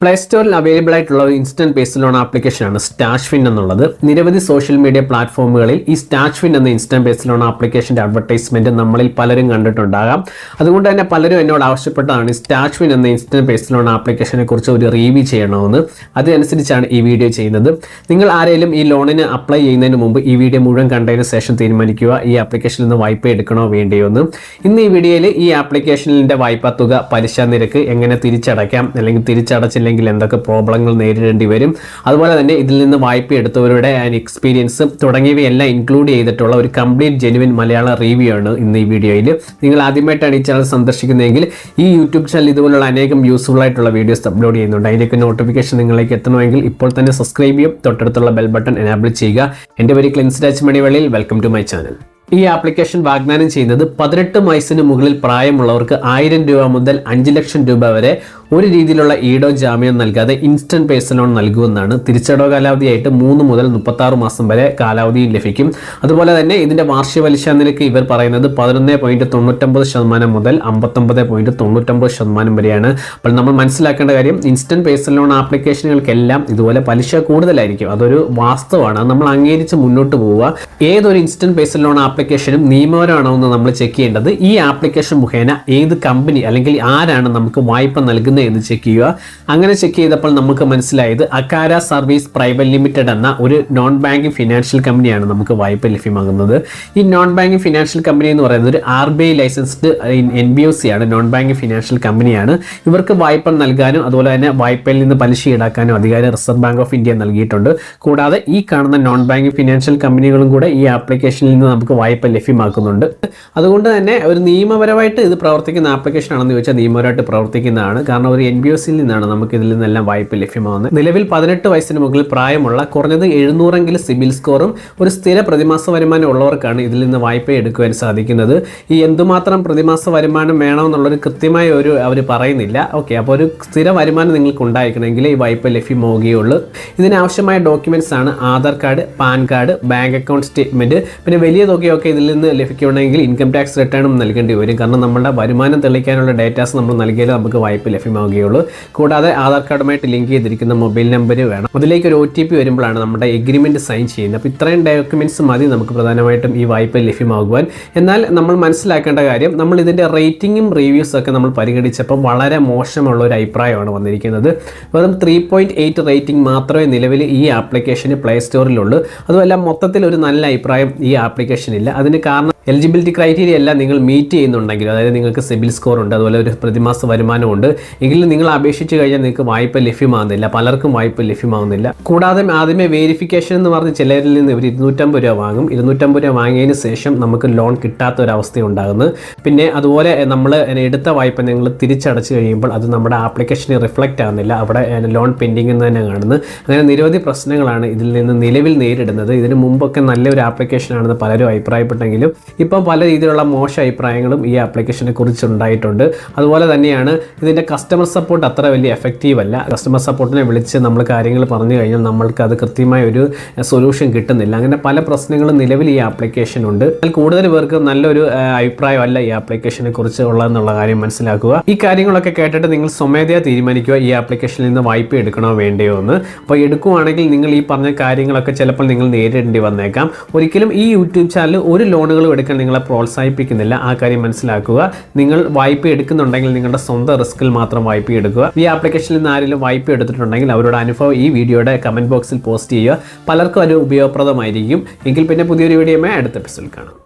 Play സ്റ്റോറിൽ available ആയിട്ടുള്ള ഒരു ഇൻസ്റ്റന്റ് പേഴ്സണൽ ലോൺ ആപ്ലിക്കേഷനാണ് സ്റ്റാഷ്ഫിൻ എന്നുള്ളത്. നിരവധി സോഷ്യൽ മീഡിയ പ്ലാറ്റ്ഫോമുകളിൽ ഈ സ്റ്റാഷ്ഫിൻ എന്ന ഇൻസ്റ്റന്റ് പേഴ്സണൽ ലോൺ ആപ്ലിക്കേഷന്റെ അഡ്വർടൈസ്മെന്റ് നമ്മളിൽ പലരും കണ്ടിട്ടുണ്ടാകാം. അതുകൊണ്ട് തന്നെ പലരും എന്നോട് ആവശ്യപ്പെട്ടതാണ് സ്റ്റാഷ്ഫിൻ എന്ന ഇൻസ്റ്റന്റ് പേഴ്സണൽ ലോൺ ആപ്ലിക്കേഷനെ കുറിച്ച് ഒരു റിവ്യൂ ചെയ്യണമെന്ന്. അതനുസരിച്ചാണ് ഈ വീഡിയോ ചെയ്യുന്നത്. നിങ്ങൾ ആരെങ്കിലും ഈ ലോണിന് അപ്ലൈ ചെയ്യുന്നതിന് മുമ്പ് ഈ വീഡിയോ മുഴുവൻ കണ്ടതിന് ശേഷം തീരുമാനിക്കുക ഈ ആപ്ലിക്കേഷനിൽ നിന്ന് വായ്പ എടുക്കണോ വേണ്ടിയോ എന്ന്. ഇന്ന് ഈ വീഡിയോയിൽ ഈ ആപ്ലിക്കേഷനിന്റെ വായ്പാ തുക, പലിശ നിരക്ക്, എങ്ങനെ തിരിച്ചടയ്ക്കാം, അല്ലെങ്കിൽ തിരിച്ചടച്ചില്ല എന്തൊക്കെ പ്രോബ്ലങ്ങൾ നേരിടേണ്ടി വരും, അതുപോലെ തന്നെ ഇതിൽ നിന്ന് വായ്പ എടുത്തവരുടെ എക്സ്പീരിയൻസ് തുടങ്ങിയവയെല്ലാം ഇൻക്ലൂഡ് ചെയ്തിട്ടുള്ള ഒരു കംപ്ലീറ്റ് ജെനുവിൻ മലയാള റിവ്യൂ ആണ് ഇന്ന് ഈ വീഡിയോയിൽ. നിങ്ങൾ ആദ്യമായിട്ടാണ് ഈ ചാനൽ സന്ദർശിക്കുന്നതെങ്കിൽ ഈ യൂട്യൂബ് ചാനൽ ഇതുപോലുള്ള അനേകം യൂസ്ഫുൾ ആയിട്ടുള്ള വീഡിയോസ് അപ്ലോഡ് ചെയ്യുന്നുണ്ട്. അതിൻ്റെയൊക്കെ നോട്ടിഫിക്കേഷൻ നിങ്ങളിലേക്ക് എത്തണമെങ്കിൽ ഇപ്പോൾ തന്നെ സബ്സ്ക്രൈബ് ചെയ്യും, തൊട്ടടുത്തുള്ള ബെൽ ബട്ടൺ എനാബിൾ ചെയ്യുക. എൻ്റെ പേര് ക്ലിൻസ് രാജ് മണിവള്ളിയിൽ. Welcome to my channel. ഈ ആപ്ലിക്കേഷൻ വാഗ്ദാനം ചെയ്യുന്നത് 18 വയസ്സിന് മുകളിൽ പ്രായമുള്ളവർക്ക് 1000 രൂപ മുതൽ 5 ലക്ഷം രൂപ വരെ ഒരു രീതിയിലുള്ള ഈടോ ജാമ്യം നൽകാതെ ഇൻസ്റ്റന്റ് പേഴ്സണൽ ലോൺ നൽകുമെന്നാണ്. തിരിച്ചടവ് കാലാവധിയായിട്ട് 3 മുതൽ 36 മാസം വരെ കാലാവധി ലഭിക്കും. അതുപോലെ തന്നെ ഇതിന്റെ വാർഷിക പലിശ നിരക്ക് ഇവർ പറയുന്നത് 11.99% മുതൽ 59.99% വരെയാണ്. അപ്പോൾ നമ്മൾ മനസ്സിലാക്കേണ്ട കാര്യം, ഇൻസ്റ്റന്റ് പേഴ്സണൽ ലോൺ ആപ്ലിക്കേഷനുകൾക്കെല്ലാം ഇതുപോലെ പലിശ കൂടുതലായിരിക്കും. അതൊരു വാസ്തവമാണ്. നമ്മൾ അംഗീകരിച്ച് മുന്നോട്ട് പോവുക. ഏതൊരു ഇൻസ്റ്റന്റ് പേഴ്സണൽ ലോൺ ആപ്ലിക്കേഷനും നിയമപരമാണോ എന്ന് നമ്മൾ ചെക്ക് ചെയ്യേണ്ടത് ഈ ആപ്ലിക്കേഷൻ മുഖേന ഏത് കമ്പനി അല്ലെങ്കിൽ ആരാണ് നമുക്ക് വായ്പ നൽകുന്നത് എന്ന് ചെക്ക് ചെയ്യുക. അങ്ങനെ ചെക്ക് ചെയ്തപ്പോൾ നമുക്ക് മനസ്സിലായത് അക്കാര സർവീസ് പ്രൈവറ്റ് ലിമിറ്റഡ് എന്ന ഒരു നോൺ ബാങ്കിങ് ഫിനാൻഷ്യൽ കമ്പനിയാണ് നമുക്ക് വായ്പ ലഭ്യമാകുന്നത്. ഈ നോൺ ബാങ്കിങ് ഫിനാൻഷ്യൽ കമ്പനി എന്ന് പറയുന്നത് ഒരു RBI ലൈസൻസ്ഡ് NBFC ആണ്. നോൺ ബാങ്കിങ് ഫിനാൻഷ്യൽ കമ്പനിയാണ്. ഇവർക്ക് വായ്പ നൽകാനും അതുപോലെ തന്നെ വായ്പയിൽ നിന്ന് പലിശ ഈടാക്കാനും അധികാരം റിസർവ് ബാങ്ക് ഓഫ് ഇന്ത്യ നൽകിയിട്ടുണ്ട്. കൂടാതെ ഈ കാണുന്ന നോൺ ബാങ്കിങ് ഫിനാൻഷ്യൽ കമ്പനികളും കൂടെ ഈ ആപ്ലിക്കേഷനിൽ നിന്ന് നമുക്ക് വായ്പ ലഭ്യമാക്കുന്നുണ്ട്. അതുകൊണ്ട് തന്നെ ഒരു നിയമപരമായിട്ട് ഇത് പ്രവർത്തിക്കുന്ന ആപ്ലിക്കേഷൻ ആണെന്ന് ചോദിച്ചാൽ നിയമപരമായിട്ട് പ്രവർത്തിക്കുന്നതാണ്. കാരണം ഒരു NBFCയിൽ നിന്നാണ് നമുക്ക് ഇതിൽ നിന്നെല്ലാം വായ്പ ലഭ്യമാകുന്നത്. നിലവിൽ 18 വയസ്സിന് മുകളിൽ പ്രായമുള്ള കുറഞ്ഞത് 700 സിബിൽ സ്കോറും ഒരു സ്ഥിര പ്രതിമാസ വരുമാനം ഉള്ളവർക്കാണ് ഇതിൽ നിന്ന് വായ്പ എടുക്കുവാൻ സാധിക്കുന്നത്. ഈ എന്തുമാത്രം പ്രതിമാസ വരുമാനം വേണമെന്നുള്ളൊരു കൃത്യമായ ഒരു അവർ പറയുന്നില്ല. ഓക്കെ, അപ്പോൾ ഒരു സ്ഥിര വരുമാനം നിങ്ങൾക്ക് ഉണ്ടായിരിക്കണമെങ്കിൽ ഈ വായ്പ ലഭ്യമാവുകയുള്ളൂ. ഇതിനാവശ്യമായ ഡോക്യുമെന്റ്സ് ആണ് Aadhaar card, pan card, bank account statement, പിന്നെ വലിയ തുകയൊക്കെ ഇതിൽ നിന്ന് ലഭിക്കണമെങ്കിൽ ഇൻകം ടാക്സ് റിട്ടേണും നൽകേണ്ടി വരും. കാരണം നമ്മുടെ വരുമാനം തെളിയിക്കാനുള്ള ഡേറ്റാസ് നമ്മൾ നൽകിയാൽ നമുക്ക് വായ്പ ലഭ്യമാവുകയുള്ളൂ. കൂടാതെ ആധാർ കാർഡുമായിട്ട് ലിങ്ക് ചെയ്തിരിക്കുന്ന മൊബൈൽ നമ്പർ വേണം. അതിലേക്ക് ഒരു OTP വരുമ്പോഴാണ് നമ്മുടെ എഗ്രിമെന്റ് സൈൻ ചെയ്യുന്നത്. അപ്പോൾ ഇത്രയും ഡോക്യുമെന്റ്സ് മതി നമുക്ക് പ്രധാനമായിട്ടും ഈ വായ്പ ലഭ്യമാകുവാൻ. എന്നാൽ നമ്മൾ മനസ്സിലാക്കേണ്ട കാര്യം, നമ്മൾ ഇതിന്റെ റേറ്റിംഗും റിവ്യൂസ് ഒക്കെ നമ്മൾ പരിഗണിച്ചപ്പോൾ വളരെ മോശമുള്ള ഒരു അഭിപ്രായമാണ് വന്നിരിക്കുന്നത്. വെറും 3.8 റേറ്റിംഗ് മാത്രമേ നിലവിൽ ഈ ആപ്ലിക്കേഷന് പ്ലേ സ്റ്റോറിലുള്ളൂ. അതുമല്ല മൊത്തത്തിൽ ഒരു നല്ല അഭിപ്രായം ഈ ആപ്ലിക്കേഷനില്ല. അതിന് കാരണം എലിജിബിലിറ്റി ക്രൈറ്റീരിയ എല്ലാം നിങ്ങൾ മീറ്റ് ചെയ്യുന്നുണ്ടെങ്കിൽ, അതായത് നിങ്ങൾക്ക് സിബിൽ സ്കോർ ഉണ്ട്, അതുപോലെ ഒരു പ്രതിമാസ വരുമാനമുണ്ട് എങ്കിലും നിങ്ങൾ അപേക്ഷിച്ച് കഴിഞ്ഞാൽ നിങ്ങൾക്ക് വായ്പ ലഭ്യമാകുന്നില്ല. പലർക്കും വായ്പ ലഭ്യമാകുന്നില്ല. കൂടാതെ ആദ്യമേ വെരിഫിക്കേഷൻ എന്ന് പറഞ്ഞ് ചിലരിൽ നിന്ന് ഇവർ 250 രൂപ വാങ്ങും. 250 രൂപ വാങ്ങിയതിന് ശേഷം നമുക്ക് ലോൺ കിട്ടാത്ത ഒരവസ്ഥ ഉണ്ടാകുന്നത്. പിന്നെ അതുപോലെ നമ്മൾ എടുത്ത വായ്പ നിങ്ങൾ തിരിച്ചടച്ചു കഴിയുമ്പോൾ അത് നമ്മുടെ ആപ്ലിക്കേഷനിൽ റിഫ്ലക്റ്റ് ആകുന്നില്ല. അവിടെ ലോൺ പെൻഡിങ് എന്ന് തന്നെ കാണുന്നത്. അങ്ങനെ നിരവധി പ്രശ്നങ്ങളാണ് ഇതിൽ നിന്ന് നിലവിൽ നേരിടുന്നത്. ഇതിന് മുമ്പൊക്കെ നല്ലൊരു ആപ്ലിക്കേഷനാണെന്ന് പലരും അഭിപ്രായപ്പെട്ടെങ്കിലും ഇപ്പം പല രീതിയിലുള്ള മോശം അഭിപ്രായങ്ങളും ഈ ആപ്ലിക്കേഷനെ കുറിച്ച് ഉണ്ടായിട്ടുണ്ട്. അതുപോലെ തന്നെയാണ് ഇതിൻ്റെ കസ്റ്റമർ സപ്പോർട്ട് അത്ര വലിയ എഫക്റ്റീവ് അല്ല. കസ്റ്റമർ സപ്പോർട്ടിനെ വിളിച്ച് നമ്മൾ കാര്യങ്ങൾ പറഞ്ഞു കഴിഞ്ഞാൽ നമ്മൾക്ക് അത് കൃത്യമായ ഒരു സൊല്യൂഷൻ കിട്ടുന്നില്ല. അങ്ങനെ പല പ്രശ്നങ്ങളും നിലവിൽ ഈ ആപ്ലിക്കേഷൻ ഉണ്ട്. എന്നാൽ കൂടുതൽ പേർക്ക് നല്ലൊരു അഭിപ്രായമല്ല ഈ ആപ്ലിക്കേഷനെ കുറിച്ച് ഉള്ളതെന്നുള്ള കാര്യം മനസ്സിലാക്കുക. ഈ കാര്യങ്ങളൊക്കെ കേട്ടിട്ട് നിങ്ങൾ സ്വമേധയാ തീരുമാനിക്കുക ഈ ആപ്ലിക്കേഷനിൽ നിന്ന് വായ്പ എടുക്കണോ വേണ്ടയോ എന്ന്. അപ്പോൾ എടുക്കുവാണെങ്കിൽ നിങ്ങൾ ഈ പറഞ്ഞ കാര്യങ്ങളൊക്കെ ചിലപ്പോൾ നിങ്ങൾ നേരിടേണ്ടി വന്നേക്കാം. ഒരിക്കലും ഈ യൂട്യൂബ് ചാനൽ ഒരു ലോണുകളും എടുക്കാൻ നിങ്ങളെ പ്രോത്സാഹിപ്പിക്കുന്നില്ല. ആ കാര്യം മനസ്സിലാക്കുക. നിങ്ങൾ വായ്പ എടുക്കുന്നുണ്ടെങ്കിൽ നിങ്ങളുടെ സ്വന്തം റിസ്കിൽ മാത്രം വായ്പ എടുക്കുക. ഈ ആപ്ലിക്കേഷനിൽ നിന്ന് ആരെങ്കിലും വായ്പ എടുത്തിട്ടുണ്ടെങ്കിൽ അവരുടെ അനുഭവം ഈ വീഡിയോയുടെ കമന്റ് ബോക്സിൽ പോസ്റ്റ് ചെയ്യുക. പലർക്കും അത് ഉപയോഗപ്രദമായിരിക്കും. എങ്കിൽ പിന്നെ പുതിയൊരു വീഡിയോയുമായി അടുത്ത എപ്പിസോഡിൽ കാണാം.